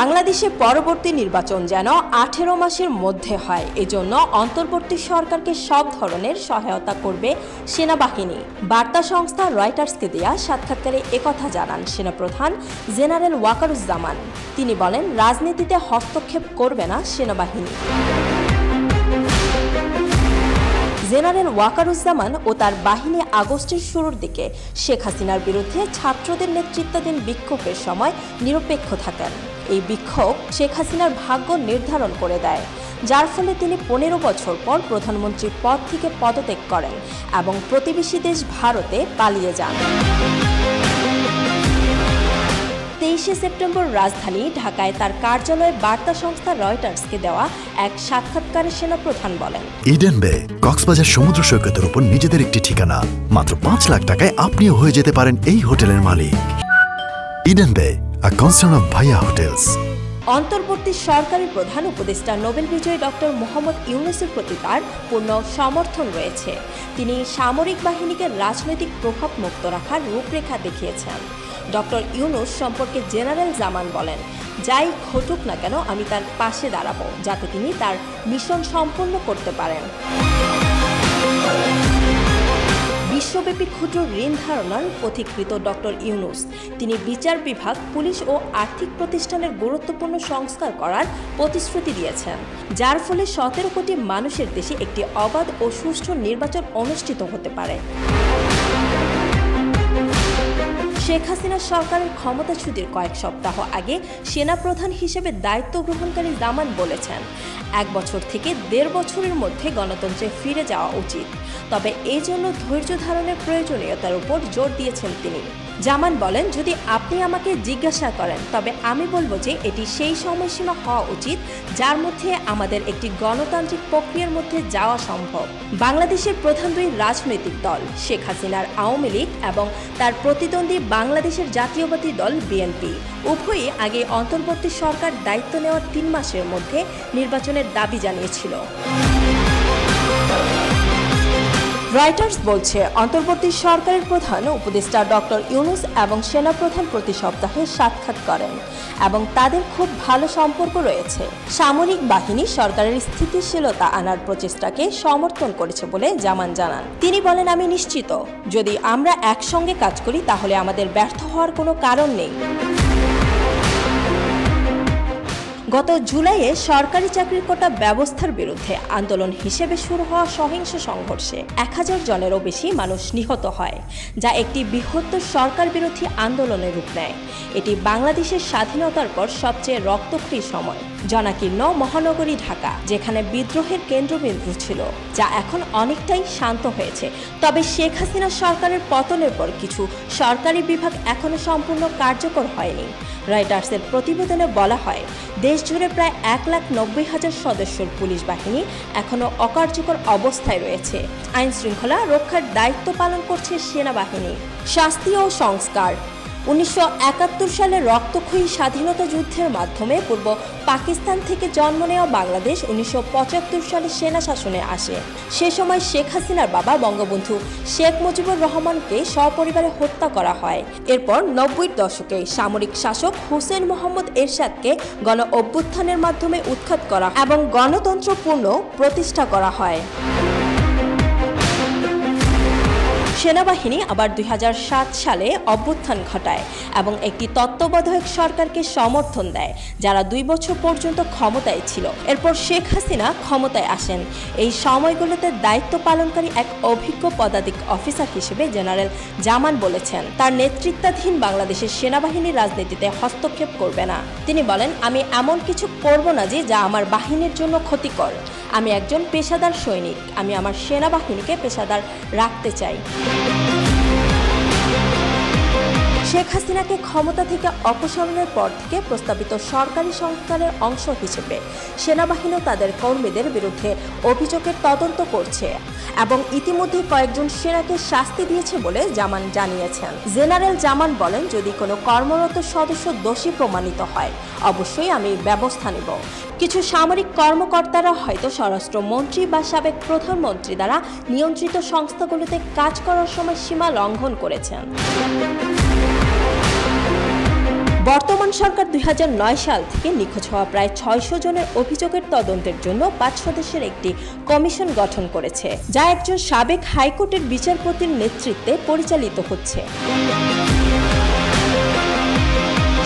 বাংলাদেশে পরবর্তী নির্বাচন যেন 18 মাসের মধ্যে হয়, এজন্য অন্তর্বর্তী সরকারকে সব ধরনের সহায়তা করবে সেনাবাহিনী। বার্তা সংস্থা রয়টার্সকে দেয়া সাক্ষাৎকারে একথা জানান সেনাপ্রধান জেনারেল ওয়াকারুজ্জামান। তিনি বলেন, রাজনীতিতে হস্তক্ষেপ করবে না সেনাবাহিনী। জেনারেল ওয়াকারুজ্জামান ও তার বাহিনী আগস্টের শুরুর দিকে শেখ হাসিনার বিরুদ্ধে ছাত্রদের নেতৃত্বাধীন বিক্ষোভের সময় নিরপেক্ষ থাকেন। এই বিক্ষোভ শেখ হাসিনার ভাগ্য নির্ধারণ করে দেয়, যার ফলে তিনি 15 বছর পর প্রধানমন্ত্রীর পদ থেকে পদত্যাগ করেন এবং প্রতিবেশী দেশ ভারতে পালিয়ে যান। 23 সেপ্টেম্বর রাজধানী ঢাকায় তার কার্যালয়ে বার্তা সংস্থা রয়টার্সকে দেওয়া এক সাক্ষাৎকারে সেনাপ্রধান বলেন, ইডেন বে কক্সবাজার সমুদ্র সৈকতের উপর নিজেদের একটি ঠিকানা। মাত্র 5 লাখ টাকায় আপনিও হয়ে যেতে পারেন এই হোটেলের মালিক। ইডেন বে, আ কনসার্ন অফ ভাইয়া হোটেলস। অন্তর্বর্তী সরকারের প্রধান উপদেষ্টা নোবেল বিজয়ী ডক্টর মোহাম্মদ ইউনূসের প্রতি তার পূর্ণ সমর্থন রয়েছে। তিনি সামরিক বাহিনীকে রাজনৈতিক প্রভাব মুক্ত রাখার রূপরেখা দেখিয়েছেন। ডক্টর ইউনূস সম্পর্কে জেনারেল জামান বলেন, যাই ঘটুক না কেন আমি তার পাশে দাঁড়াবো, যাতে তিনি তার মিশন সম্পন্ন করতে পারেন। বিশ্বব্যাপী ক্ষুদ্র ঋণ ধারণার পথিকৃত ডক্টর ইউনূস তিনি বিচার বিভাগ, পুলিশ ও আর্থিক প্রতিষ্ঠানের গুরুত্বপূর্ণ সংস্কার করার প্রতিশ্রুতি দিয়েছেন, যার ফলে 17 কোটি মানুষের দেশে একটি অবাধ ও সুষ্ঠু নির্বাচন অনুষ্ঠিত হতে পারে। শেখ হাসিনা সরকারের ক্ষমতাচ্যুতির কয়েক সপ্তাহ আগে সেনাপ্রধান হিসেবে দায়িত্ব গ্রহণকারী জামান বলেছেন, 1 বছর থেকে 1.5 বছরের মধ্যে গণতন্ত্রে ফিরে যাওয়া উচিত। তবে এই জন্য ধৈর্য ধারণের প্রয়োজনীয়তার উপর জোর দিয়েছেন তিনি। জামান বলেন, যদি আপনি আমাকে জিজ্ঞাসা করেন তবে আমি বলবো যে এটি সেই সময়সীমা হওয়া উচিত যার মধ্যে আমাদের একটি গণতান্ত্রিক প্রক্রিয়ার মধ্যে যাওয়া সম্ভব। বাংলাদেশের প্রধান দুই রাজনৈতিক দল শেখ হাসিনার আওয়ামী লীগ এবং তার প্রতিদ্বন্দ্বী বাংলাদেশের জাতীয়বাদী দল বিএনপি উভয়ই আগে অন্তর্বর্তী সরকার দায়িত্ব নেওয়ার 3 মাসের মধ্যে নির্বাচনের দাবি জানিয়েছিল। রয়টার্স বলছে, অন্তর্বর্তী সরকারের প্রধান উপদেষ্টা ডক্টর ইউনূস এবং সেনাপ্রধান প্রতি সপ্তাহে সাক্ষাৎ করেন এবং তাদের খুব ভালো সম্পর্ক রয়েছে। সামরিক বাহিনী সরকারের স্থিতিশীলতা আনার প্রচেষ্টাকে সমর্থন করেছে বলে জামান জানান। তিনি বলেন, আমি নিশ্চিত যদি আমরা একসঙ্গে কাজ করি তাহলে আমাদের ব্যর্থ হওয়ার কোনো কারণ নেই। গত জুলাইয়ে সরকারি চাকরির কোটা ব্যবস্থার বিরুদ্ধে আন্দোলন হিসেবে শুরু হওয়া সহিংস সংঘর্ষে 1000 জনেরও বেশি মানুষ নিহত হয়, যা একটি বৃহত্তর সরকার বিরোধী আন্দোলনের রূপ নেয়। এটি বাংলাদেশের স্বাধীনতার পর সবচেয়ে রক্তক্ষয়ী সময়। জনাকীর্ণ মহানগরী ঢাকা, যেখানে বিদ্রোহের কেন্দ্রবিন্দু ছিল, যা এখন অনেকটাই শান্ত হয়েছে। তবে শেখ হাসিনা সরকারের পতনের পর কিছু সরকারি বিভাগ এখনো সম্পূর্ণ কার্যকর হয়নি। রয়টার্সের প্রতিবেদনে বলা হয়, দেশ জুড়ে প্রায় 1,90,000 সদস্যের পুলিশ বাহিনী এখনও অকার্যকর অবস্থায় রয়েছে। আইন শৃঙ্খলা রক্ষার দায়িত্ব পালন করছে সেনাবাহিনী। শাস্তি ও সংস্কার। 1971 সালে রক্তক্ষয়ী স্বাধীনতা যুদ্ধের মাধ্যমে পূর্ব পাকিস্তান থেকে জন্ম নেওয়া বাংলাদেশ 1975 সালে সেনা শাসনে আসে। সে সময় শেখ হাসিনার বাবা বঙ্গবন্ধু শেখ মুজিবুর রহমানকে সপরিবারে হত্যা করা হয়। এরপর 90-এর দশকে সামরিক শাসক হুসেইন মোহাম্মদ এরশাদকে গণ অভ্যুত্থানের মাধ্যমে উৎখাত করা এবং গণতন্ত্র পূর্ণ প্রতিষ্ঠা করা হয়। সেনাবাহিনী আবার 2007 সালে অভ্যুত্থান ঘটায় এবং একটি তত্ত্বাবধায়ক সরকারকে সমর্থন দেয়, যারা 2 বছর পর্যন্ত ক্ষমতায় ছিল। এরপর শেখ হাসিনা ক্ষমতায় আসেন। এই সময়গুলোতে দায়িত্ব পালনকারী এক অভিজ্ঞ পদাতিক অফিসার হিসেবে জেনারেল জামান বলেছেন, তার নেতৃত্বাধীন বাংলাদেশের সেনাবাহিনী রাজনীতিতে হস্তক্ষেপ করবে না। তিনি বলেন, আমি এমন কিছু করব না যা আমার বাহিনীর জন্য ক্ষতিকর। আমি একজন পেশাদার সৈনিক, আমি আমার সেনাবাহিনীকে পেশাদার রাখতে চাই। শেখ হাসিনাকে ক্ষমতা থেকে অপসারণের পর থেকে প্রস্তাবিত সরকারি সংস্কারের অংশ হিসেবে সেনাবাহিনী তাদের কর্মীদের বিরুদ্ধে অভিযোগের তদন্ত করছে এবং ইতিমধ্যে কয়েকজন সেনাকে শাস্তি দিয়েছে বলে জামান জানিয়েছেন। জেনারেল জামান বলেন, যদি কোনো কর্মরত সদস্য দোষী প্রমাণিত হয় অবশ্যই আমি ব্যবস্থা নেব। কিছু সামরিক কর্মকর্তারা হয়তো স্বরাষ্ট্রমন্ত্রী বা সাবেক প্রধানমন্ত্রী দ্বারা নিয়ন্ত্রিত সংস্থাগুলোতে কাজ করার সময় সীমা লঙ্ঘন করেছেন। বর্তমান সরকার 2009 সাল থেকে নিখোঁজ হওয়া প্রায় 600 জনের অভিযোগের তদন্তের জন্য 5 সদস্যের একটি কমিশন গঠন করেছে, যা একজন সাবেক হাইকোর্টের বিচারপতির নেতৃত্বে পরিচালিত হচ্ছে।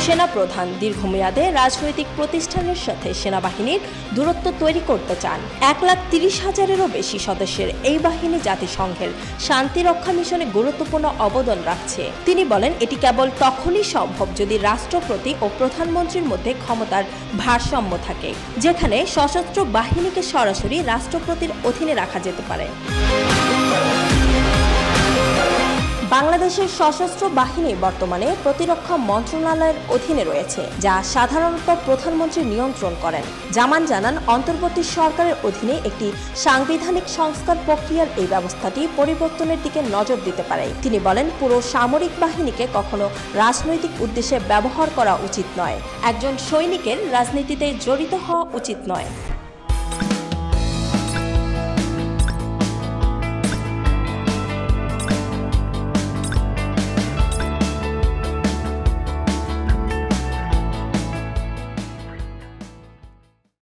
সেনাপ্রধান দীর্ঘমেয়াদে রাজনৈতিক প্রতিষ্ঠানের সাথে সেনাবাহিনীর দূরত্ব তৈরি করতে চান। 1,30,000-এরও বেশি সদস্যের এই বাহিনী জাতিসংঘের শান্তিরক্ষা মিশনে গুরুত্বপূর্ণ অবদান রাখছে। তিনি বলেন, এটি কেবল তখনই সম্ভব যদি রাষ্ট্রপতি ও প্রধানমন্ত্রীর মধ্যে ক্ষমতার ভারসাম্য থাকে, যেখানে সশস্ত্র বাহিনীকে সরাসরি রাষ্ট্রপতির অধীনে রাখা যেতে পারে। বাংলাদেশের সশস্ত্র বাহিনী বর্তমানে প্রতিরক্ষা মন্ত্রণালয়ের অধীনে রয়েছে, যা সাধারণত প্রধানমন্ত্রী নিয়ন্ত্রণ করেন। জামান জানান, অন্তর্বর্তী সরকারের অধীনে একটি সাংবিধানিক সংস্কার প্রক্রিয়ার এই ব্যবস্থাটি পরিবর্তনের দিকে নজর দিতে পারে। তিনি বলেন, পুরো সামরিক বাহিনীকে কখনো রাজনৈতিক উদ্দেশ্যে ব্যবহার করা উচিত নয়। একজন সৈনিকের রাজনীতিতে জড়িত হওয়া উচিত নয়।